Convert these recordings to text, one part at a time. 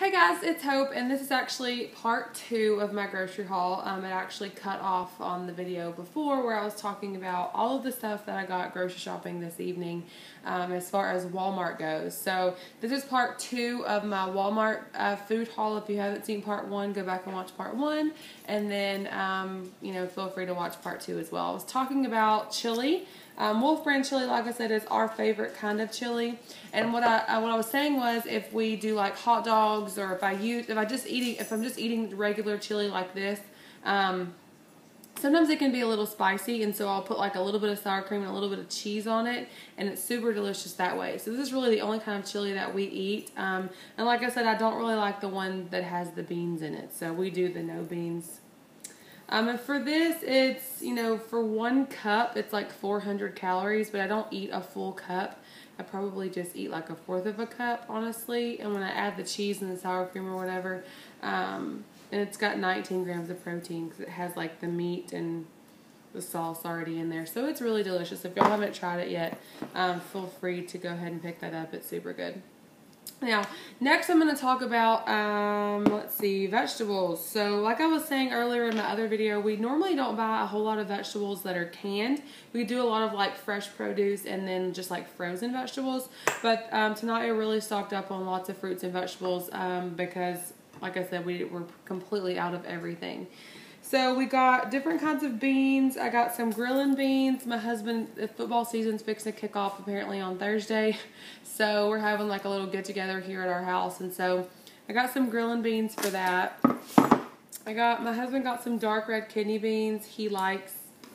Hey guys, it's Hope, and this is actually part 2 of my grocery haul. It actually cut off on the video before where I was talking about all of the stuff that I got grocery shopping this evening as far as Walmart goes. So this is part 2 of my Walmart food haul. If you haven't seen part 1, go back and watch part 1, and then feel free to watch part 2 as well. I was talking about chili. Wolf brand chili, like I said, is our favorite kind of chili. And what I was saying was, if we do like hot dogs, or if I'm just eating regular chili like this, sometimes it can be a little spicy, and so I'll put like a little bit of sour cream and a little bit of cheese on it, and it's super delicious that way. So this is really the only kind of chili that we eat. And like I said, I don't really like the one that has the beans in it, so we do the no beans. And for this, it's, for 1 cup, it's like 400 calories, but I don't eat a full cup. I probably just eat like 1/4 of a cup, honestly. And when I add the cheese and the sour cream or whatever, and it's got 19 grams of protein because it has like the meat and the sauce already in there. So it's really delicious. If y'all haven't tried it yet, feel free to go ahead and pick that up. It's super good. Now, next I'm going to talk about, vegetables. So, like I was saying earlier in my other video, we normally don't buy a whole lot of vegetables that are canned. We do a lot of like fresh produce and then just like frozen vegetables. But tonight I really stocked up on lots of fruits and vegetables because, like I said, we're completely out of everything. So we got different kinds of beans. I got some grilling beans. My husband, the football season's fixing to kick off apparently on Thursday. So we're having like a little get together here at our house. And so I got some grilling beans for that. My husband got some dark red kidney beans. He likes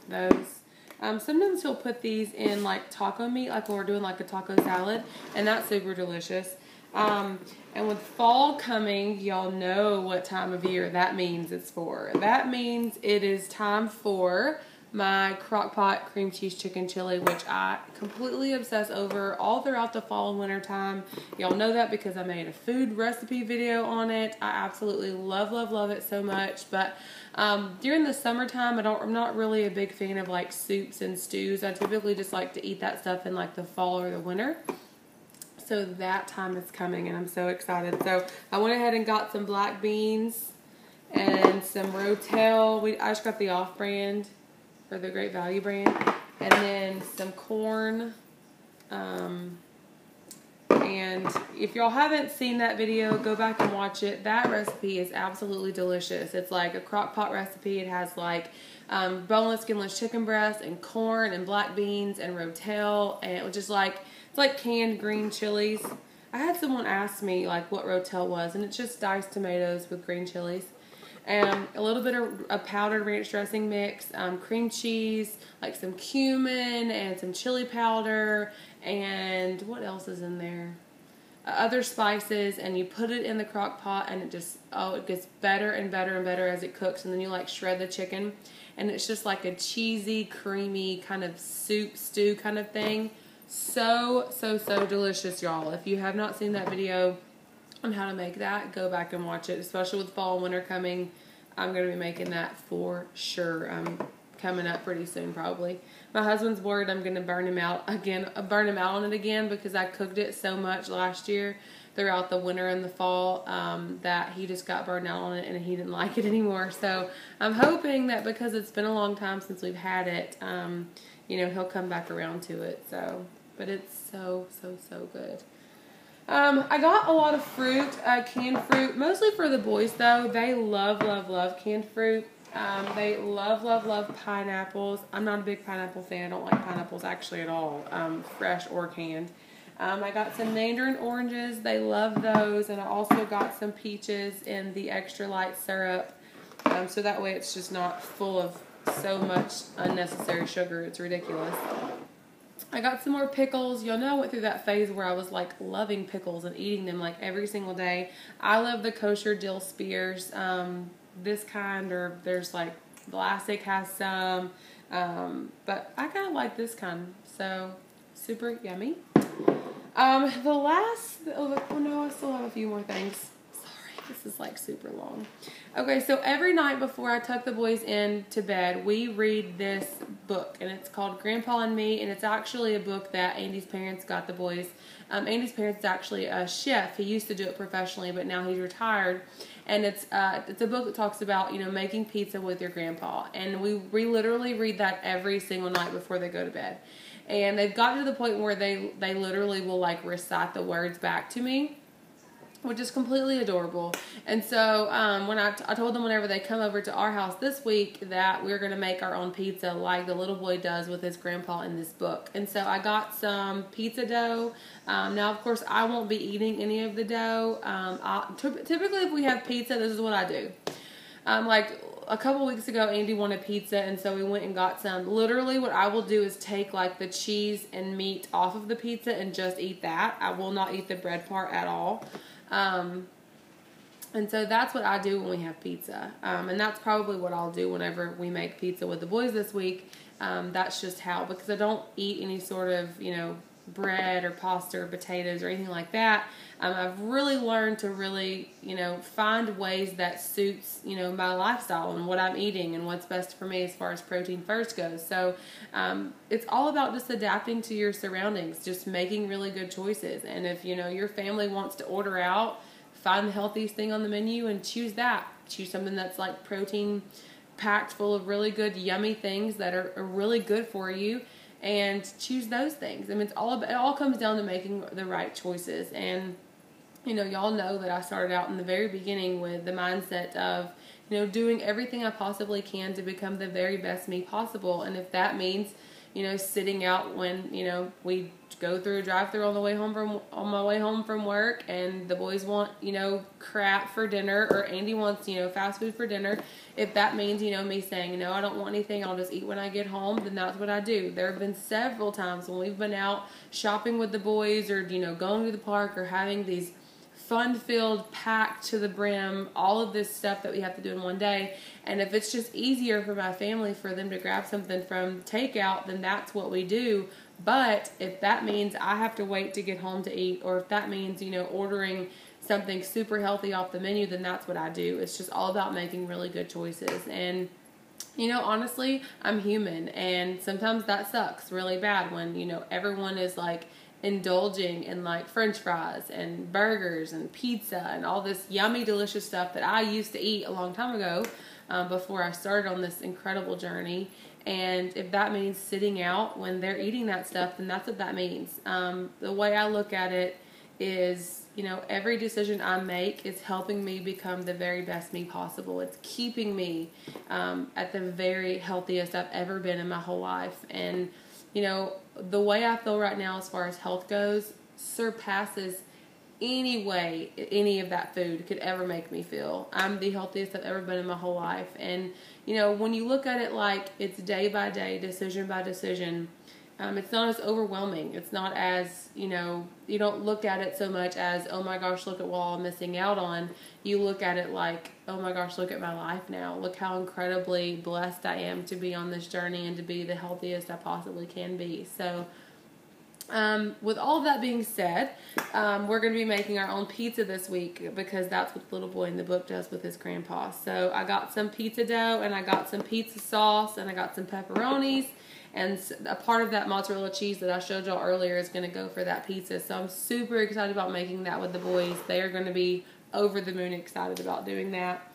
those. Sometimes he'll put these in like taco meat, like when we're doing like a taco salad. And that's super delicious. And with fall coming, y'all know what time of year that means it's for. That means it is time for my crock pot cream cheese chicken chili, which I completely obsess over all throughout the fall and winter time. Y'all know that because I made a food recipe video on it. I absolutely love, love, love it so much. But during the summertime, I'm not really a big fan of like soups and stews. I typically just like to eat that stuff in like the fall or the winter. So that time is coming, and I'm so excited. So I went ahead and got some black beans and some Rotel. I just got the off-brand or the Great Value brand. And then some corn. And if y'all haven't seen that video, go back and watch it. That recipe is absolutely delicious. It's like a crock pot recipe. It has like boneless, skinless chicken breast and corn and black beans and Rotel. And it was just like, it's like canned green chilies. I had someone ask me like what Rotel was, and it's just diced tomatoes with green chilies. And a little bit of a powdered ranch dressing mix, cream cheese, like some cumin and some chili powder, and what else is in there? Other spices, and you put it in the crock pot, and it just, it gets better and better and better as it cooks, and then you like shred the chicken, and it's just like a cheesy, creamy kind of soup, stew kind of thing. So, so, so delicious, y'all. If you have not seen that video on how to make that, go back and watch it, especially with fall and winter coming. I'm going to be making that for sure. Coming up pretty soon, probably. My husband's worried I'm going to burn him out on it again because I cooked it so much last year throughout the winter and the fall that he just got burned out on it and he didn't like it anymore. So I'm hoping that because it's been a long time since we've had it, he'll come back around to it. So, but it's so, so, so good. I got a lot of fruit, canned fruit, mostly for the boys though. They love, love, love canned fruit. They love, love, love pineapples. I'm not a big pineapple fan. I don't like pineapples actually at all, fresh or canned. I got some mandarin oranges. They love those. And I also got some peaches in the extra light syrup. So that way it's just not full of so much unnecessary sugar. It's ridiculous. I got some more pickles. Y'all know I went through that phase where I was like loving pickles and eating them like every single day. I love the kosher dill spears. This kind, or there's like Vlasic has some, but I kind of like this kind, so super yummy. I still have a few more things. Sorry. This is like super long. Okay, so every night before I tuck the boys in to bed, we read this book, and it's called Grandpa and Me, and it's actually a book that Andy's parents got the boys. Andy's parents is actually a chef. He used to do it professionally, but now he's retired. And it's a book that talks about, you know, making pizza with your grandpa. And we literally read that every single night before they go to bed. And they've gotten to the point where they literally will like recite the words back to me, which is completely adorable. And so when I told them whenever they come over to our house this week that we're going to make our own pizza like the little boy does with his grandpa in this book. And so I got some pizza dough. Now, of course, I won't be eating any of the dough. Typically, if we have pizza, this is what I do. Like a couple weeks ago, Andy wanted pizza, and so we went and got some. Literally, what I will do is take like the cheese and meat off of the pizza and just eat that. I will not eat the bread part at all. And so that's what I do when we have pizza. And that's probably what I'll do whenever we make pizza with the boys this week. That's just how, because I don't eat any sort of, you know, bread or pasta or potatoes or anything like that. I've really learned to really, you know, find ways that suits, you know, my lifestyle and what I'm eating and what's best for me as far as protein first goes. So it's all about just adapting to your surroundings, just making really good choices. And if, you know, your family wants to order out, find the healthiest thing on the menu and choose that. Choose something that's like protein packed full of really good, yummy things that are really good for you, and choose those things. I mean, it all comes down to making the right choices. And, you know, y'all know that I started out in the very beginning with the mindset of, you know, doing everything I possibly can to become the very best me possible. And if that means, you know, sitting out when, you know, we go through a drive-through on my way home from work, and the boys want, you know, crap for dinner, or Andy wants, you know, fast food for dinner. If that means, you know, me saying, you know, I don't want anything, I'll just eat when I get home, then that's what I do. There have been several times when we've been out shopping with the boys, or, you know, going to the park, or having these fun-filled, packed to the brim, all of this stuff that we have to do in one day. And if it's just easier for my family for them to grab something from takeout, then that's what we do. But if that means I have to wait to get home to eat, or if that means, you know, ordering something super healthy off the menu, then that's what I do. It's just all about making really good choices. And, you know, honestly, I'm human, and sometimes that sucks really bad when, you know, everyone is like indulging in like French fries and burgers and pizza and all this yummy, delicious stuff that I used to eat a long time ago, before I started on this incredible journey. And if that means sitting out when they're eating that stuff, then that's what that means. The way I look at it is, you know, every decision I make is helping me become the very best me possible. It's keeping me at the very healthiest I've ever been in my whole life. And, you know, the way I feel right now as far as health goes surpasses any way any of that food could ever make me feel. I'm the healthiest I've ever been in my whole life. And, you know, when you look at it like it's day by day, decision by decision, it's not as overwhelming. It's not as, you know, you don't look at it so much as, oh my gosh, look at what I'm missing out on. You look at it like, oh my gosh, look at my life now. Look how incredibly blessed I am to be on this journey and to be the healthiest I possibly can be. So, with all of that being said, we're going to be making our own pizza this week, because that's what the little boy in the book does with his grandpa. So I got some pizza dough, and I got some pizza sauce, and I got some pepperonis, and a part of that mozzarella cheese that I showed y'all earlier is going to go for that pizza. So I'm super excited about making that with the boys. They are going to be over the moon excited about doing that.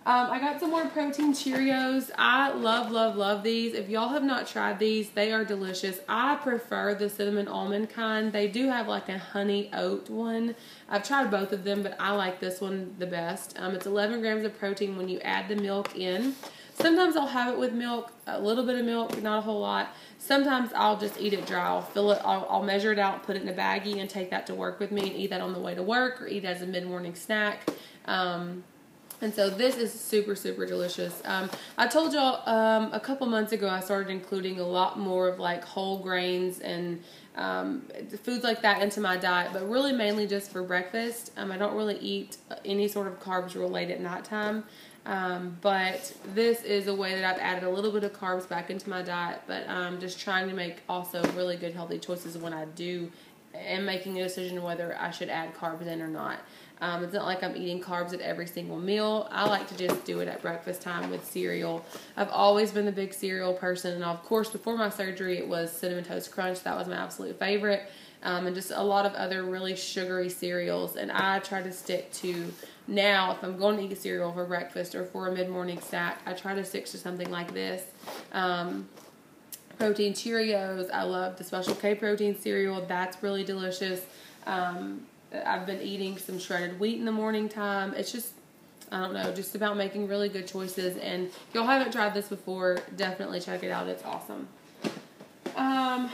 I got some more protein Cheerios. I love these. If y'all have not tried these, they are delicious. I prefer the cinnamon almond kind. They do have like a honey oat one. I've tried both of them, but I like this one the best. It's 11 grams of protein when you add the milk in. Sometimes I'll have it with milk, a little bit of milk, not a whole lot. Sometimes I'll just eat it dry. I'll fill it, I'll measure it out, put it in a baggie, and take that to work with me and eat that on the way to work, or eat it as a mid-morning snack. And so this is super delicious. I told y'all a couple months ago I started including a lot more of like whole grains and foods like that into my diet, but really mainly just for breakfast. I don't really eat any sort of carbs real late at nighttime. But this is a way that I've added a little bit of carbs back into my diet, but just trying to make also really good healthy choices when I do am making a decision whether I should add carbs in or not. It's not like I'm eating carbs at every single meal. I like to just do it at breakfast time with cereal. I've always been the big cereal person. And of course, before my surgery, it was Cinnamon Toast Crunch. That was my absolute favorite. And just a lot of other really sugary cereals. And I try to stick to, now, if I'm going to eat cereal for breakfast or for a mid-morning snack, I try to stick to something like this. Protein Cheerios. I love the Special K protein cereal. That's really delicious. I've been eating some shredded wheat in the morning time. It's just, I don't know, just about making really good choices. And if y'all haven't tried this before, definitely check it out. It's awesome.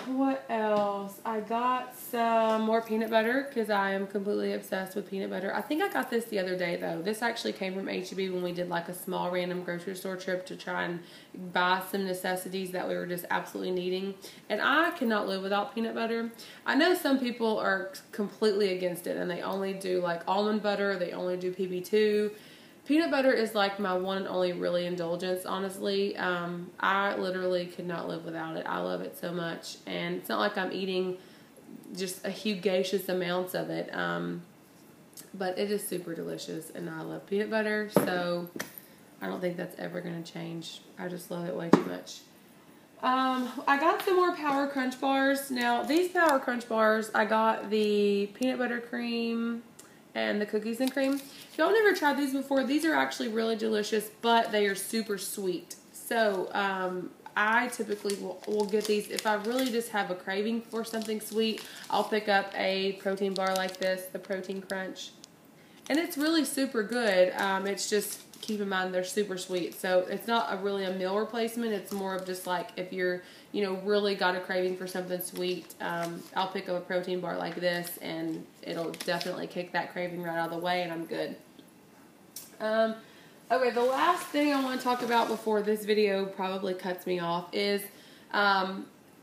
What else? I got some more peanut butter because I am completely obsessed with peanut butter. I think I got this the other day though. This actually came from H-E-B when we did like a small random grocery store trip to try and buy some necessities that we were just absolutely needing. And I cannot live without peanut butter. I know some people are completely against it and they only do like almond butter, they only do PB2. Peanut butter is like my one and only really indulgence, honestly. I literally could not live without it. I love it so much. And it's not like I'm eating just a hugacious amounts of it. But it is super delicious and I love peanut butter. So I don't think that's ever going to change. I just love it way too much. I got some more Power Crunch bars. Now, these Power Crunch bars, I got the peanut butter cream and the cookies and cream. If y'all never tried these before, these are actually really delicious, but they are super sweet. So, I typically will get these. If I really just have a craving for something sweet, I'll pick up a protein bar like this, the Protein Crunch. And it's really super good. It's just, keep in mind, they're super sweet. So it's not really a meal replacement. It's more of just like if you're, you know, really got a craving for something sweet, I'll pick up a protein bar like this and it'll definitely kick that craving right out of the way and I'm good. Okay, the last thing I want to talk about before this video probably cuts me off is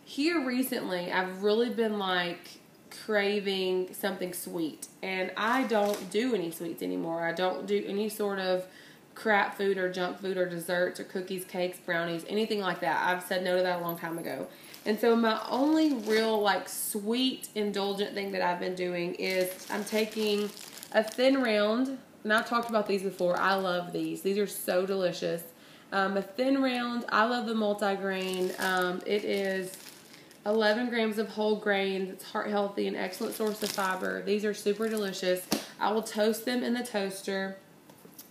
here recently I've really been like craving something sweet and I don't do any sweets anymore. I don't do any sort of crap food or junk food or desserts or cookies, cakes, brownies, anything like that. I've said no to that a long time ago. And so my only real like sweet indulgent thing that I've been doing is I'm taking a Thin Round, and I've talked about these before. I love these. These are so delicious. A Thin Round, I love the multigrain. It is 11 grams of whole grains. It's heart healthy and excellent source of fiber. These are super delicious. I will toast them in the toaster,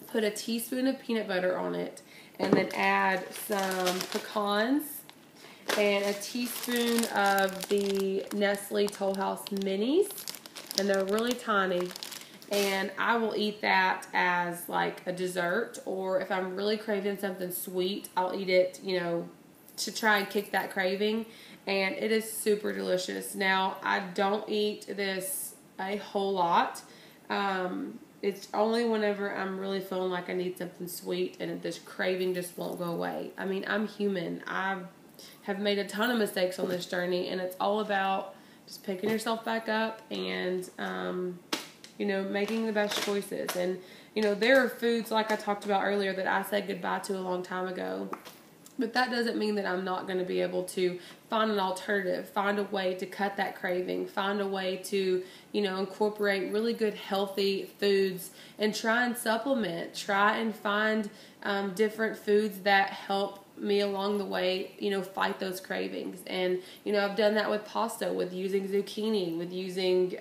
put a teaspoon of peanut butter on it, and then add some pecans and a teaspoon of the Nestle Toll House Minis, and they're really tiny. And I will eat that as like a dessert, or if I'm really craving something sweet, I'll eat it, you know, to try and kick that craving. And it is super delicious. Now, I don't eat this a whole lot. It's only whenever I'm really feeling like I need something sweet and this craving just won't go away. I mean, I'm human. I have made a ton of mistakes on this journey, and it's all about just picking yourself back up and, you know, making the best choices. And, you know, there are foods, like I talked about earlier, that I said goodbye to a long time ago. But that doesn't mean that I'm not going to be able to find an alternative, find a way to cut that craving, find a way to, you know, incorporate really good healthy foods and try and supplement, try and find different foods that help me along the way, you know, fight those cravings. And, you know, I've done that with pasta, with using zucchini, with using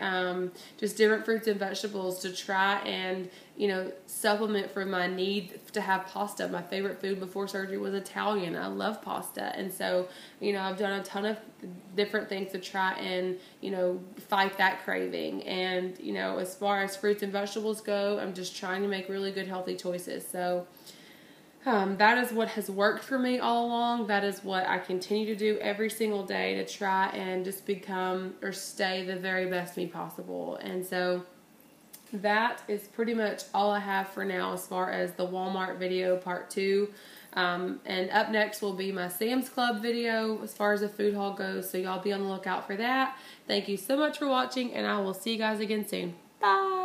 just different fruits and vegetables to try and, you know, supplement for my need to have pasta. My favorite food before surgery was Italian. I love pasta. And so, you know, I've done a ton of different things to try and, you know, fight that craving. And, you know, as far as fruits and vegetables go, I'm just trying to make really good healthy choices. So, that is what has worked for me all along. That is what I continue to do every single day to try and just become or stay the very best me possible. And so that is pretty much all I have for now as far as the Walmart video part 2. And up next will be my Sam's Club video as far as the food haul goes. So y'all be on the lookout for that. Thank you so much for watching, and I will see you guys again soon. Bye!